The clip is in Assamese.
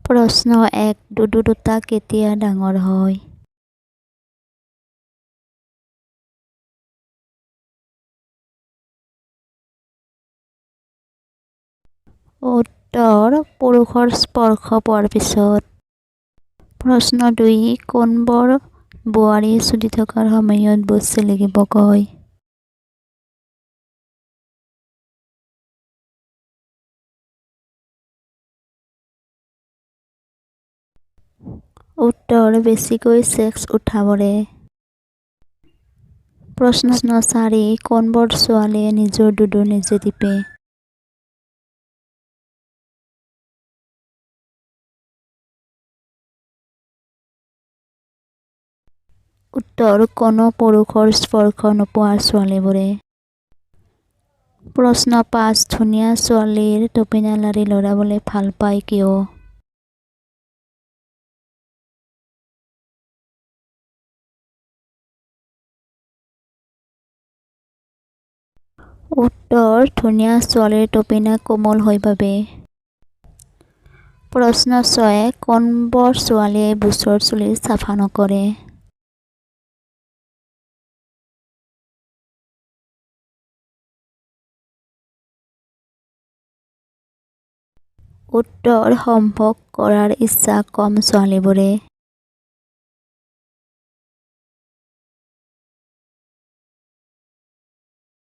প্ৰশ্ন 1 দুডু দুটা কেতিয়া ডাঙৰ হয়? উত্তৰ পুৰুষৰ স্পৰ্শ পোৱাৰ পিছত। প্ৰশ্ন 2 কোনবোৰ বোৱাৰী চুলি থকাৰ সময়ত বুট চেলেকিব কয়? উত্তৰ বেছিকৈ চেক্স উঠাবৰে। প্ৰশ্ন 4 কোনবোৰ ছোৱালীয়ে নিজৰ দুডু নিজে টিপে? উত্তৰ কোনো পুৰুষৰ স্পৰ্শ নোপোৱা ছোৱালীবোৰে। প্ৰশ্ন 5 ধুনীয়া ছোৱালীৰ টুপিনা লাৰি লৰাবলৈ ভাল পায় কিয়? উত্তৰ ধুনীয়া ছোৱালীৰ টুপিনা কোমল হয় বাবে। প্ৰশ্ন 6 কোনবোৰ ছোৱালীয়ে বুচৰ চুলি চাফা নকৰে? উত্তৰ সম্ভোগ কৰাৰ ইচ্ছা কম ছোৱালীবোৰে।